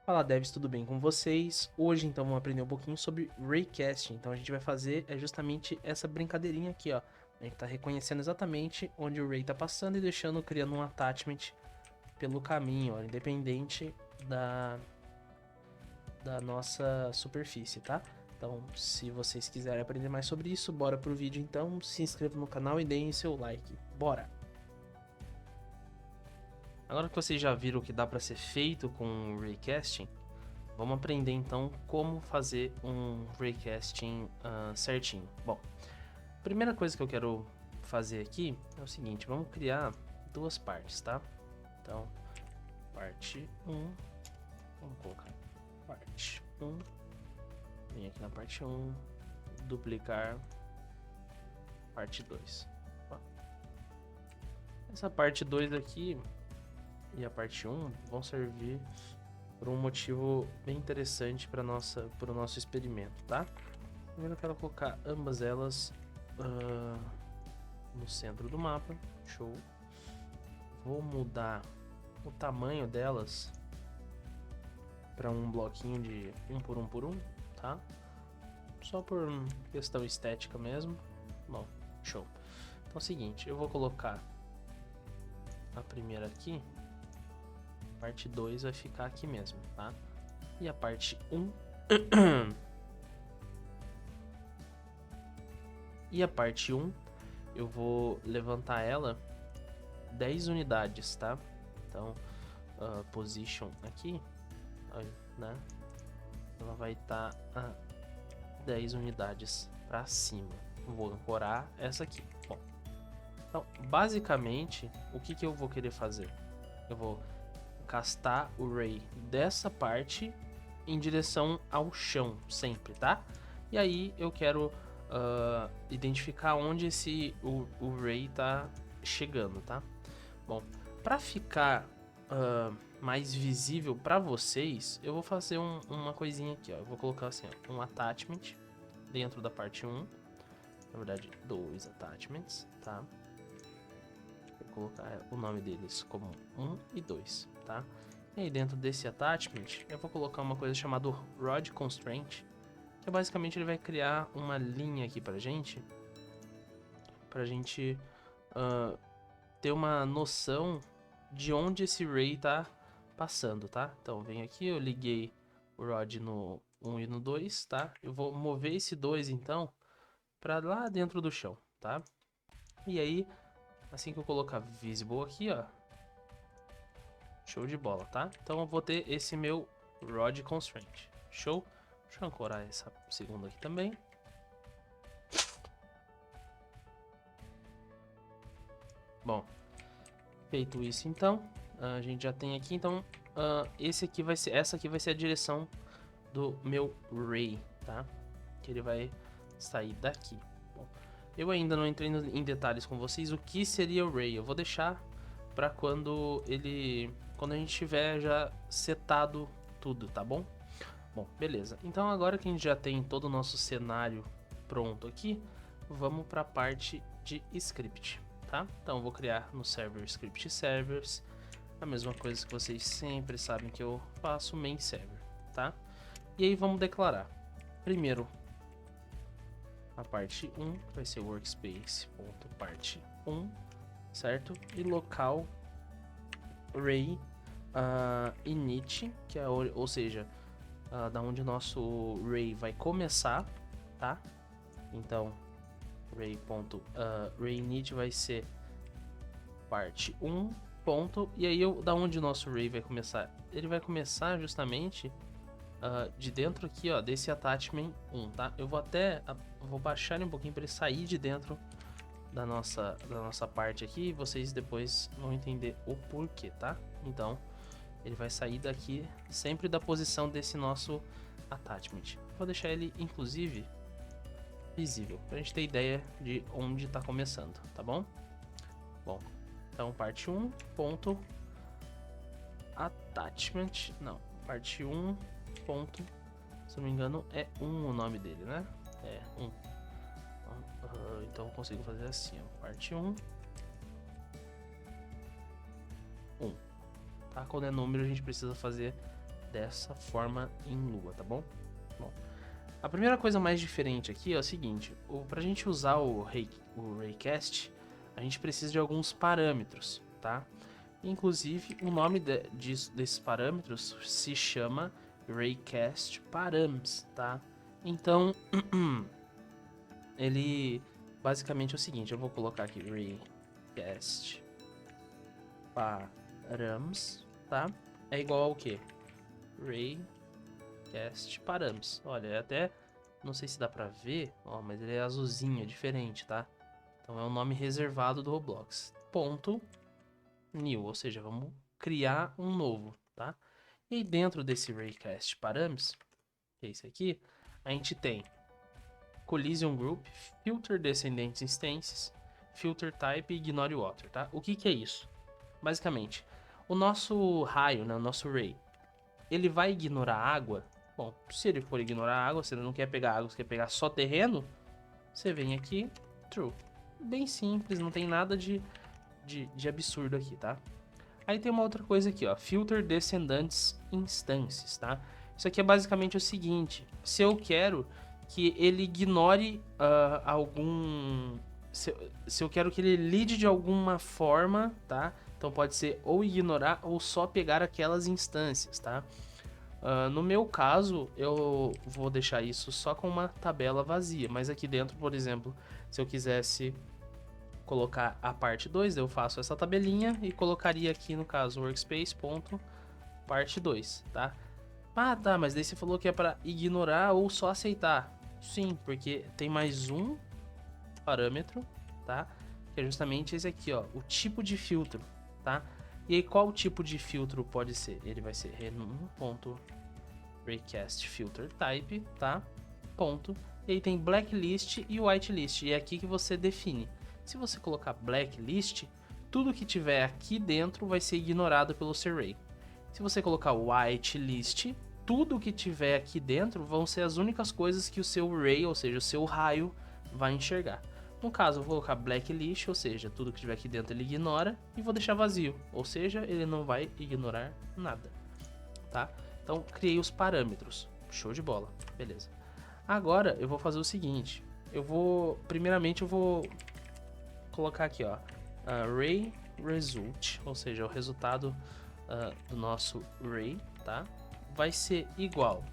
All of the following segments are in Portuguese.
Fala devs, tudo bem com vocês? Hoje então vamos aprender um pouquinho sobre Raycasting. Então a gente vai fazer justamente essa brincadeirinha aqui, ó. A gente tá reconhecendo exatamente onde o Ray tá passando e criando um attachment pelo caminho, ó, independente da nossa superfície, tá? Então, se vocês quiserem aprender mais sobre isso, bora pro vídeo então. Se inscreva no canal e deem seu like. Bora! Agora que vocês já viram o que dá para ser feito com o Raycasting, vamos aprender então como fazer um Raycasting certinho. Bom, a primeira coisa que eu quero fazer aqui é o seguinte, vamos criar duas partes, tá? Então, parte 1, vamos colocar parte 1, vem aqui na parte 1, duplicar parte 2. Essa parte 2 aqui e a parte 1 vão servir por um motivo bem interessante para o nosso experimento, tá? Primeiro eu quero colocar ambas elas no centro do mapa, show. Vou mudar o tamanho delas para um bloquinho de 1 por 1 por 1, tá? Só por questão estética mesmo. Bom, show. Então é o seguinte, eu vou colocar a primeira aqui. Parte 2 vai ficar aqui mesmo, tá? E a parte 1 e a parte 1 eu vou levantar ela 10 unidades, tá? Então, position aqui, né? Ela vai estar a 10 unidades para cima. Vou ancorar essa aqui. Bom, então, basicamente, o que eu vou querer fazer? Eu vou castar o Ray dessa parte em direção ao chão, sempre, tá? E aí eu quero identificar onde o Ray tá chegando, tá? Bom, para ficar mais visível para vocês, eu vou fazer uma coisinha aqui, ó. Eu vou colocar assim, ó, um attachment dentro da parte 1, na verdade, 2 attachments, tá? Vou colocar o nome deles como 1 e 2, tá? E aí dentro desse attachment, eu vou colocar uma coisa chamada Rod Constraint, que basicamente ele vai criar uma linha aqui pra gente ter uma noção de onde esse Ray tá passando, tá? Então vem aqui, eu liguei o Rod no 1 e no 2, tá? Eu vou mover esse 2 então pra lá dentro do chão, tá? E aí, assim que eu colocar visible aqui, ó, show de bola, tá? Então eu vou ter esse meu Rod Constraint. Show? Deixa eu ancorar essa segunda aqui também. Bom, feito isso então, a gente já tem aqui, então essa aqui vai ser a direção do meu Ray, tá? Que ele vai sair daqui. Bom, eu ainda não entrei em detalhes com vocês o que seria o Ray. Eu vou deixar para quando a gente tiver já setado tudo, tá bom? Bom, beleza. Então agora que a gente já tem todo o nosso cenário pronto aqui, vamos para a parte de script, tá? Então eu vou criar no server script servers, a mesma coisa que vocês sempre sabem que eu faço, main server, tá? E aí vamos declarar. Primeiro, a parte 1 vai ser workspace.parte 1, certo? E local Ray init, que é, ou seja, da onde o nosso Ray vai começar, tá? Então, Ray init vai ser parte 1, ponto, e aí da onde o nosso Ray vai começar? Ele vai começar justamente de dentro aqui, ó, desse attachment 1, tá? Eu vou baixar ele um pouquinho para ele sair de dentro da nossa parte aqui, e vocês depois vão entender o porquê, tá? Então, ele vai sair daqui sempre da posição desse nosso attachment. Vou deixar ele, inclusive, visível, pra gente ter ideia de onde tá começando, tá bom? Bom, então parte 1, ponto, attachment, não, parte 1, ponto, se não me engano é 1 o nome dele, né? É, 1. Então eu consigo fazer assim, ó, parte 1, 1. Tá? Quando é número a gente precisa fazer dessa forma em lua, tá bom? Bom, a primeira coisa mais diferente aqui é o seguinte, pra gente usar o Raycast, a gente precisa de alguns parâmetros, tá? Inclusive, o nome desses parâmetros se chama Raycast Params, tá? Então, ele basicamente é o seguinte, eu vou colocar aqui Raycast Params, tá? É igual ao quê? Raycast Params. Olha, até não sei se dá pra ver, ó, mas ele é azulzinho, é diferente, tá? Então é um nome reservado do Roblox. Ponto new, ou seja, vamos criar um novo, tá? E aí dentro desse Raycast Params, que é esse aqui, a gente tem Collision Group, Filter Descendentes Instances, Filter Type e Ignore Water, tá? O que que é isso? Basicamente, o nosso raio, né, o nosso Ray, ele vai ignorar a água? Bom, se ele for ignorar a água, se ele não quer pegar água, você quer pegar só terreno, você vem aqui, True. Bem simples, não tem nada de absurdo aqui, tá? Aí tem uma outra coisa aqui, ó, Filter Descendants Instances, tá? Isso aqui é basicamente o seguinte, se eu quero que ele ignore algum... Se eu quero que ele lide de alguma forma, tá? Então pode ser ou ignorar ou só pegar aquelas instâncias, tá? No meu caso, eu vou deixar isso só com uma tabela vazia, mas aqui dentro, por exemplo, se eu quisesse colocar a parte 2, eu faço essa tabelinha e colocaria aqui no caso workspace.parte 2, tá? Ah, tá, mas daí você falou que é para ignorar ou só aceitar. Sim, porque tem mais um parâmetro, tá? Que é justamente esse aqui, ó, o tipo de filtro, tá? E aí qual tipo de filtro pode ser? Ele vai ser renum.raycastFilterType, tá? Ponto. E aí tem blacklist e whitelist, e é aqui que você define. Se você colocar blacklist, tudo que tiver aqui dentro vai ser ignorado pelo seu array. Se você colocar whitelist, tudo que tiver aqui dentro vão ser as únicas coisas que o seu array, ou seja, o seu raio, vai enxergar. No caso, eu vou colocar blacklist, ou seja, tudo que tiver aqui dentro ele ignora, e vou deixar vazio, ou seja, ele não vai ignorar nada, tá? Então, criei os parâmetros. Show de bola, beleza. Agora, eu vou fazer o seguinte, primeiramente eu vou colocar aqui, ó, array result, ou seja, o resultado do nosso array, tá? Vai ser igual.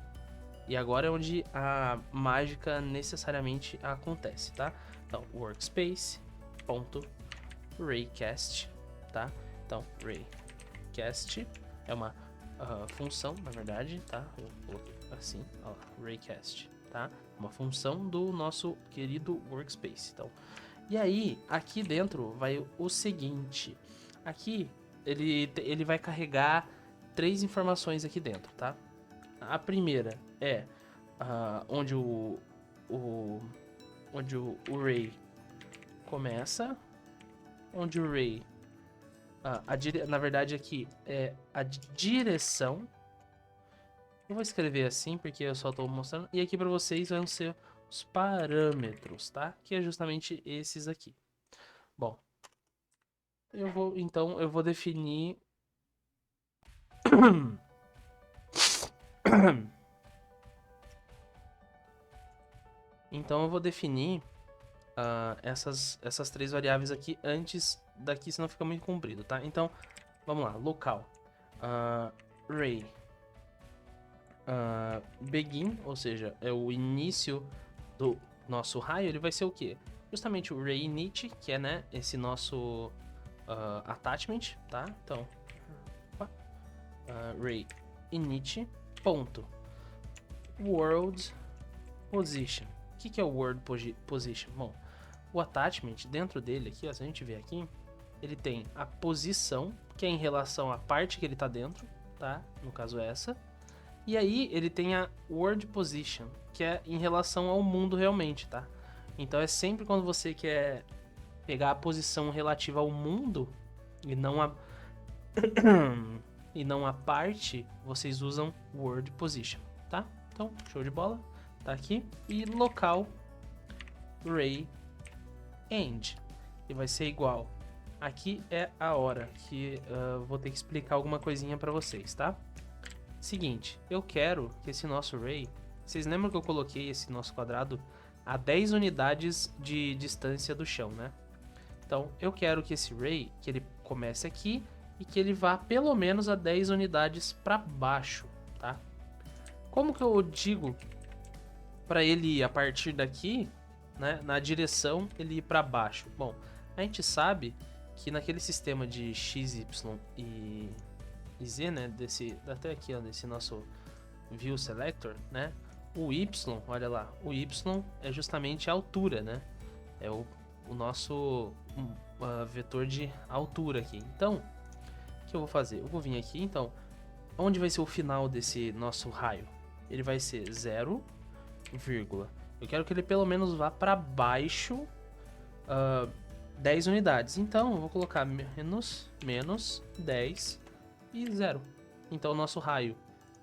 E agora é onde a mágica necessariamente acontece, tá? Então, workspace.raycast, tá? Então, raycast é uma função, na verdade, tá? Eu coloquei assim, ó, raycast, tá? Uma função do nosso querido workspace. Então, e aí, aqui dentro vai o seguinte. Aqui, ele vai carregar 3 informações aqui dentro, tá? A primeira é onde o array começa, onde o array, na verdade aqui é a direção. Eu vou escrever assim porque eu só estou mostrando. E aqui para vocês vão ser os parâmetros, tá? Que é justamente esses aqui. Bom, então eu vou definir então eu vou definir essas 3 variáveis aqui antes daqui, senão fica muito comprido, tá? Então, vamos lá, local, array begin, ou seja, é o início do nosso raio, ele vai ser o quê? Justamente o array init, que é, né, esse nosso attachment, tá? Então, array init, ponto, world position. O que é o world position? Bom, o attachment, dentro dele aqui, ó, se a gente ver aqui, ele tem a posição, que é em relação à parte que ele tá dentro, tá? No caso essa. E aí ele tem a world position, que é em relação ao mundo realmente, tá? Então é sempre quando você quer pegar a posição relativa ao mundo e não a e não a parte, vocês usam world position, tá? Então, show de bola. Tá aqui. E local array end. E vai ser igual. Aqui é a hora que vou ter que explicar alguma coisinha para vocês, tá? Seguinte, eu quero que esse nosso array... Vocês lembram que eu coloquei esse nosso quadrado a 10 unidades de distância do chão, né? Então, eu quero que esse array, que ele comece aqui e que ele vá pelo menos a 10 unidades para baixo, tá? Como que eu digo para ele ir a partir daqui, né, na direção ele ir para baixo? Bom, a gente sabe que naquele sistema de x, y e z, né, até aqui, ó, desse nosso view selector, né, o y, olha lá, o y é justamente a altura, né, é o nosso vetor de altura aqui. Então, o que eu vou fazer? Eu vou vir aqui, então, onde vai ser o final desse nosso raio? Ele vai ser 0, vírgula. Eu quero que ele pelo menos vá para baixo 10 unidades. Então, eu vou colocar menos 10 e 0. Então, o nosso raio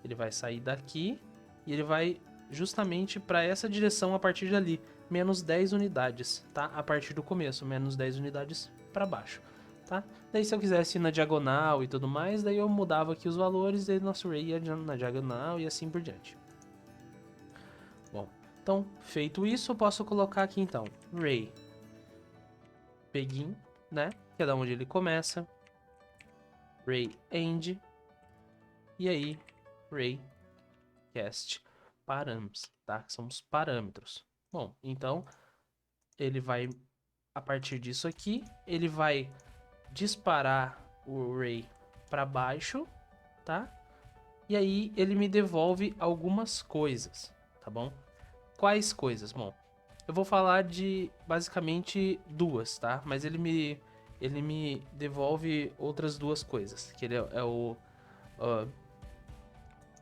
ele vai sair daqui e ele vai justamente para essa direção a partir dali. Menos 10 unidades, tá? A partir do começo, menos 10 unidades para baixo, tá? Daí se eu quisesse ir na diagonal e tudo mais, daí eu mudava aqui os valores e nosso array ia na diagonal e assim por diante. Bom, então, feito isso, eu posso colocar aqui então, array begin, né? Que é da onde ele começa. Array end. E aí, array cast params, tá? Que são os parâmetros. Bom, então, ele vai, a partir disso aqui, ele vai disparar o array para baixo, tá? E aí, ele me devolve algumas coisas, tá bom? Quais coisas? Bom, eu vou falar de, basicamente, duas, tá? Mas ele me devolve outras duas coisas, que ele é o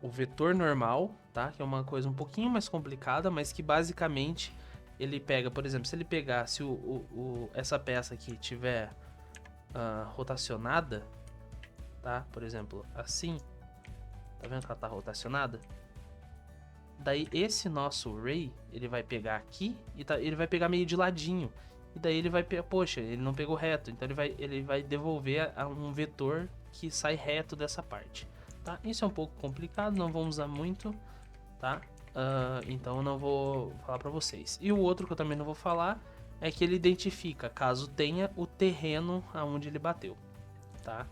vetor normal, tá? Que é uma coisa um pouquinho mais complicada, mas que basicamente ele pega, por exemplo, se ele pegar, se essa peça aqui tiver rotacionada, tá? Por exemplo, assim, tá vendo que ela tá rotacionada? Daí esse nosso array, ele vai pegar aqui e ele vai pegar meio de ladinho. E daí ele vai, poxa, ele não pegou reto, então ele vai devolver um vetor que sai reto dessa parte. Tá? Isso é um pouco complicado, não vamos usar muito, tá? Então eu não vou falar para vocês. E o outro que eu também não vou falar é que ele identifica caso tenha o terreno aonde ele bateu, tá?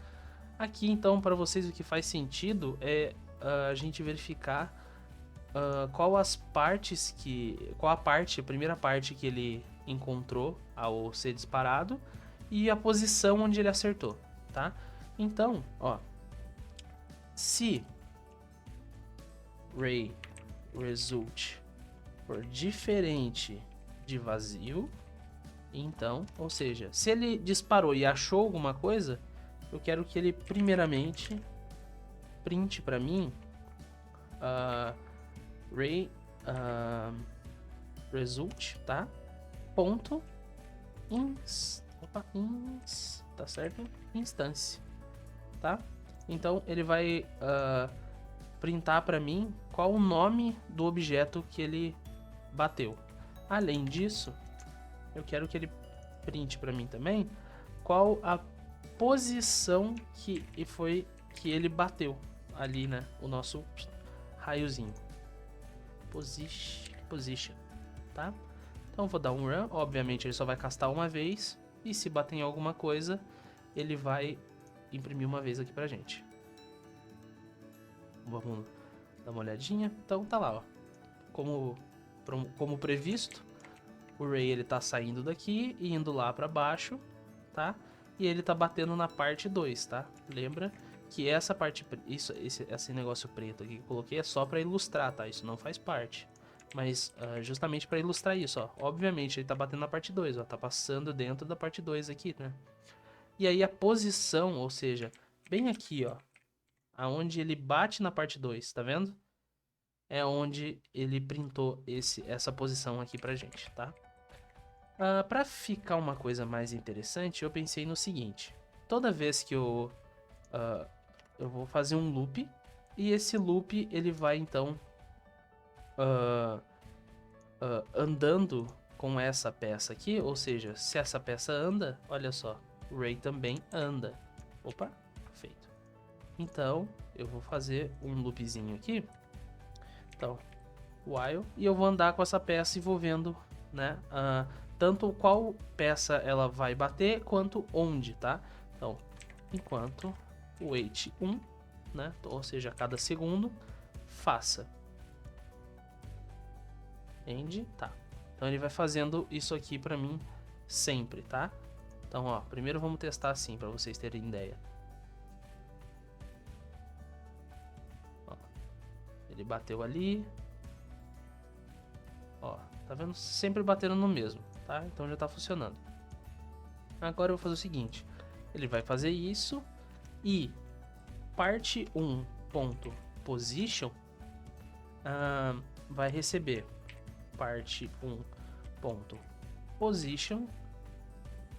Aqui então para vocês o que faz sentido é a gente verificar qual a primeira parte que ele encontrou ao ser disparado e a posição onde ele acertou, tá? Então, ó, se array result for diferente de vazio, então, ou seja, se ele disparou e achou alguma coisa, eu quero que ele primeiramente print para mim array result, tá? Ponto tá certo? Instância, tá? Então ele vai printar para mim qual o nome do objeto que ele bateu. Além disso, eu quero que ele printe para mim também qual a posição que ele bateu ali, né? O nosso raiozinho. Position, tá? Então eu vou dar um run, obviamente ele só vai castar uma vez e se bater em alguma coisa, ele vai imprimir uma vez aqui pra gente. Vamos dar uma olhadinha. Então tá lá, ó. Como previsto, o array ele tá saindo daqui e indo lá pra baixo, tá? E ele tá batendo na parte 2, tá? Lembra que essa parte, esse negócio preto aqui que eu coloquei é só para ilustrar, tá? Isso não faz parte. Mas justamente para ilustrar isso, ó. Obviamente ele tá batendo na parte 2, ó. Tá passando dentro da parte 2 aqui, né? E aí a posição, ou seja, bem aqui, ó. Aonde ele bate na parte 2, tá vendo? É onde ele printou essa posição aqui pra gente, tá? Pra ficar uma coisa mais interessante, eu pensei no seguinte. Toda vez que eu vou fazer um loop, e esse loop ele vai então andando com essa peça aqui, ou seja, se essa peça anda, olha só, o array também anda. Opa, feito. Então, eu vou fazer um loopzinho aqui. Então, while, e eu vou andar com essa peça e vou vendo, né, tanto qual peça ela vai bater, quanto onde, tá? Então, enquanto wait 1, né, ou seja, a cada segundo, faça end, tá? Então ele vai fazendo isso aqui pra mim sempre, tá? Então, ó, primeiro vamos testar assim, pra vocês terem ideia. Ó, ele bateu ali. Ó, tá vendo? Sempre batendo no mesmo, tá? Então já tá funcionando. Agora eu vou fazer o seguinte. Ele vai fazer isso e parte 1.position vai receber parte 1.position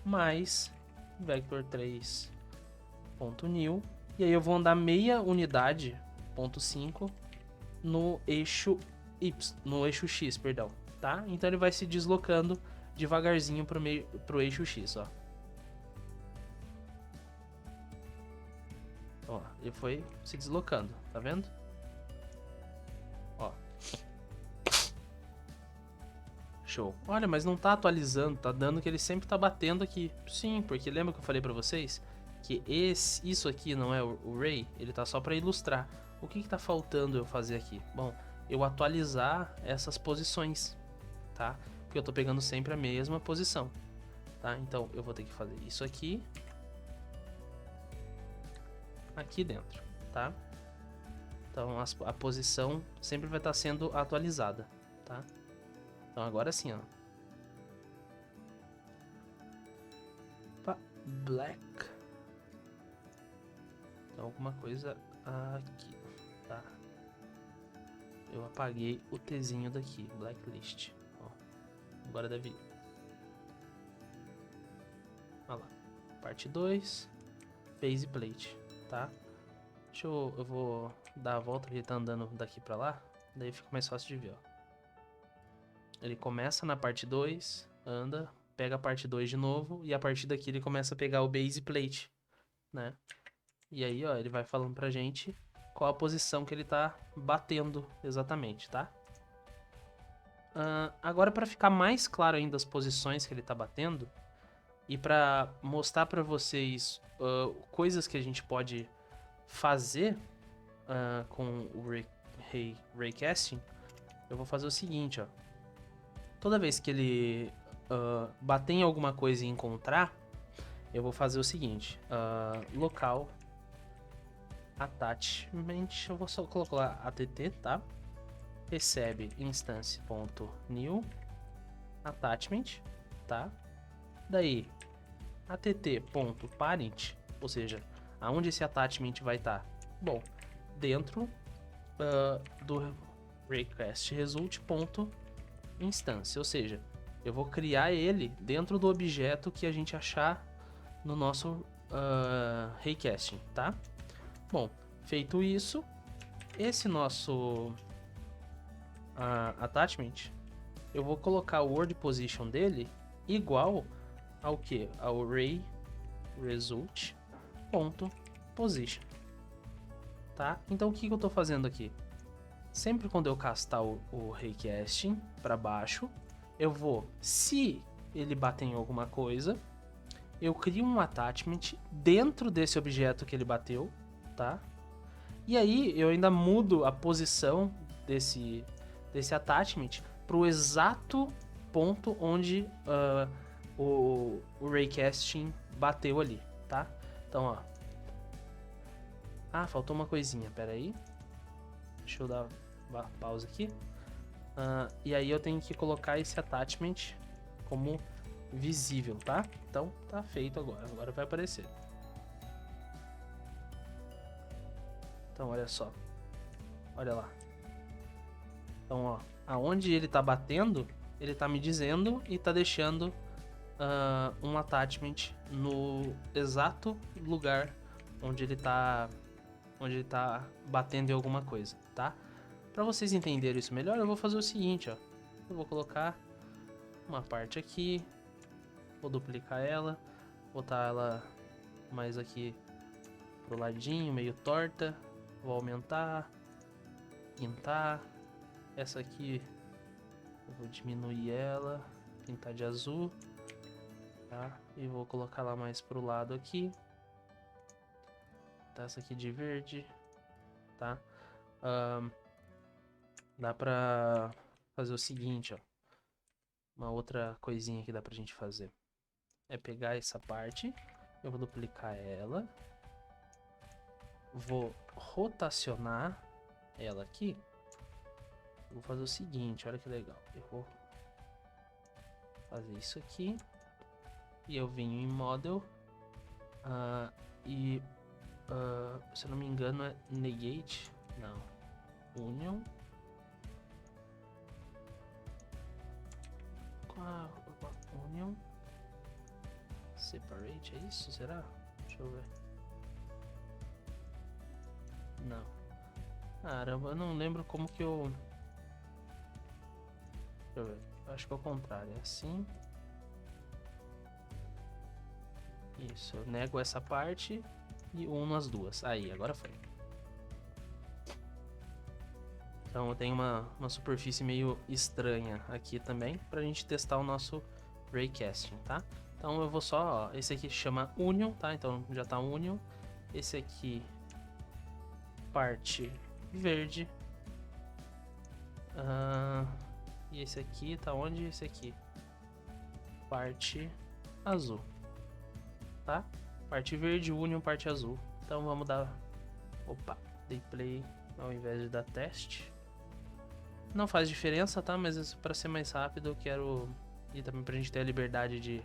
mais vector3.new, e aí eu vou andar meia unidade, ponto 5, no eixo X, perdão, tá? Então ele vai se deslocando devagarzinho pro eixo X, ó. Ó, ele foi se deslocando, tá vendo? Ó. Show. Olha, mas não tá atualizando, tá dando que ele sempre tá batendo aqui. Sim, porque lembra que eu falei pra vocês? Que isso aqui não é o Ray, ele tá só pra ilustrar. O que tá faltando eu fazer aqui? Bom, eu atualizar essas posições, tá? Porque eu tô pegando sempre a mesma posição, tá? Então eu vou ter que fazer isso aqui dentro, tá? Então a posição sempre vai estar sendo atualizada, tá? Então agora sim, ó. Black. Então alguma coisa aqui, tá? Eu apaguei o Tzinho daqui, blacklist. Ó, agora deve ir. Olha lá. Parte 2, base plate, tá? Eu vou dar a volta, ele tá andando daqui pra lá, daí fica mais fácil de ver, ó. Ele começa na parte 2, anda, pega a parte 2 de novo, e a partir daqui ele começa a pegar o base plate, né? E aí, ó, ele vai falando pra gente qual a posição que ele tá batendo exatamente, tá? Agora, para ficar mais claro ainda as posições que ele tá batendo, e para mostrar para vocês coisas que a gente pode fazer com o Raycasting, eu vou fazer o seguinte, ó. Toda vez que ele bater em alguma coisa e encontrar, eu vou fazer o seguinte, local attachment, eu vou só colocar lá att, tá? Recebe instance.new attachment, tá? Daí att.parent, ou seja, aonde esse attachment vai estar? Bom, dentro do request result.instance, ou seja, eu vou criar ele dentro do objeto que a gente achar no nosso raycasting, tá? Bom, feito isso, esse nosso attachment, eu vou colocar o word position dele igual ao que? Ao ray result.position, tá? Então o que eu estou fazendo aqui? Sempre quando eu castar o raycasting para baixo, eu vou, se ele bater em alguma coisa, eu crio um attachment dentro desse objeto que ele bateu, tá? E aí eu ainda mudo a posição desse attachment para o exato ponto onde o raycasting bateu ali, tá? Então, ó. Faltou uma coisinha, pera aí. Deixa eu dar pausa aqui. E aí eu tenho que colocar esse attachment como visível, tá? Então, tá feito agora. Agora vai aparecer. Então, olha só. Olha lá. Então, ó. Aonde ele tá batendo, ele tá me dizendo e tá deixando um attachment no exato lugar onde ele tá batendo em alguma coisa, tá? Para vocês entenderem isso melhor, eu vou fazer o seguinte, ó. Eu vou colocar uma parte aqui, vou duplicar ela, botar ela mais aqui pro ladinho, meio torta, Vou aumentar, pintar. Essa aqui eu vou diminuir ela, pintar de azul, tá? E vou colocar lá mais pro lado aqui. Tá, essa aqui de verde, tá? Dá pra fazer o seguinte, ó. Uma outra coisinha que dá pra gente fazer. É pegar essa parte, eu vou duplicar ela. Vou rotacionar ela aqui. Vou fazer o seguinte, olha que legal. Eu vou fazer isso aqui. E eu venho em Model. Se eu não me engano é Negate. Não. Union. Union. Separate, é isso? Será? Deixa eu ver. Não. Caramba, eu não lembro como que eu... Deixa eu ver. Eu acho que é o contrário. É assim. Isso. Eu nego essa parte e uno as duas. Aí, agora foi. Então eu tenho uma superfície meio estranha aqui também pra gente testar o nosso Raycasting, tá? Então eu vou só, ó, esse aqui chama Union, tá? Então já tá Union. Esse aqui, parte verde. E esse aqui tá onde? Esse aqui, parte azul, tá? Parte verde, Union, parte azul. Então vamos dar, opa, dei play ao invés de dar teste. Não faz diferença, tá? Mas para ser mais rápido eu quero... E também pra gente ter a liberdade de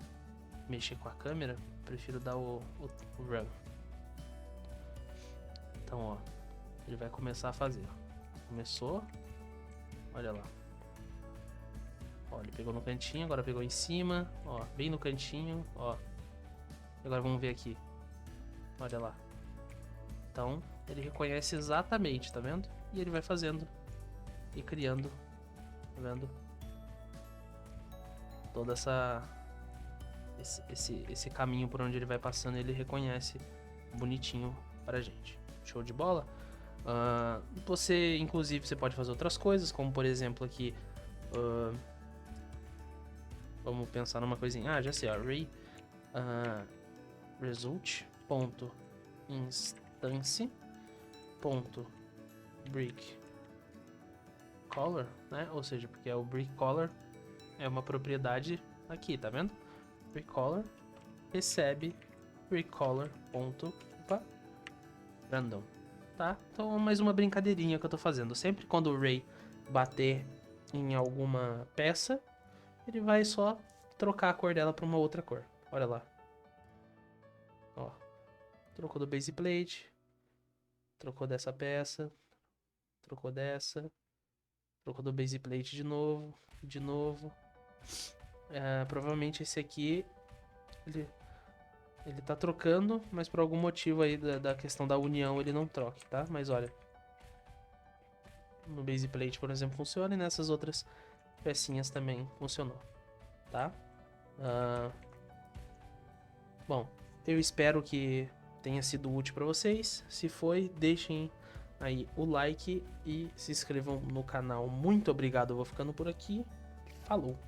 mexer com a câmera, prefiro dar o run. Então, ó, ele vai começar a fazer. Começou. Olha lá. Ó, ele pegou no cantinho, agora pegou em cima. Ó, bem no cantinho, ó. Agora vamos ver aqui. Olha lá. Então, ele reconhece exatamente, tá vendo? E ele vai fazendo e criando, tá vendo? Toda esse caminho por onde ele vai passando, ele reconhece bonitinho pra gente. Show de bola? Você, inclusive, você pode fazer outras coisas, como por exemplo aqui, vamos pensar numa coisinha. Já sei, ó, Ray result.instance.brick color, né? Ou seja, porque é o brick color é uma propriedade aqui, tá vendo? Brick color recebe brick color.random, tá? Então mais uma brincadeirinha que eu tô fazendo. Sempre quando o Ray bater em alguma peça, ele vai só trocar a cor dela para uma outra cor. Olha lá. Ó. Trocou do base plate, trocou dessa peça, trocou dessa, trocou do base plate de novo. Provavelmente esse aqui ele tá trocando, mas por algum motivo aí da questão da união ele não troca, tá? Mas olha, no base plate, por exemplo, funciona, e nessas outras pecinhas também funcionou, tá? Bom, eu espero que tenha sido útil para vocês. Se foi, deixem aí o like e se inscrevam no canal. Muito obrigado, eu vou ficando por aqui. Falou!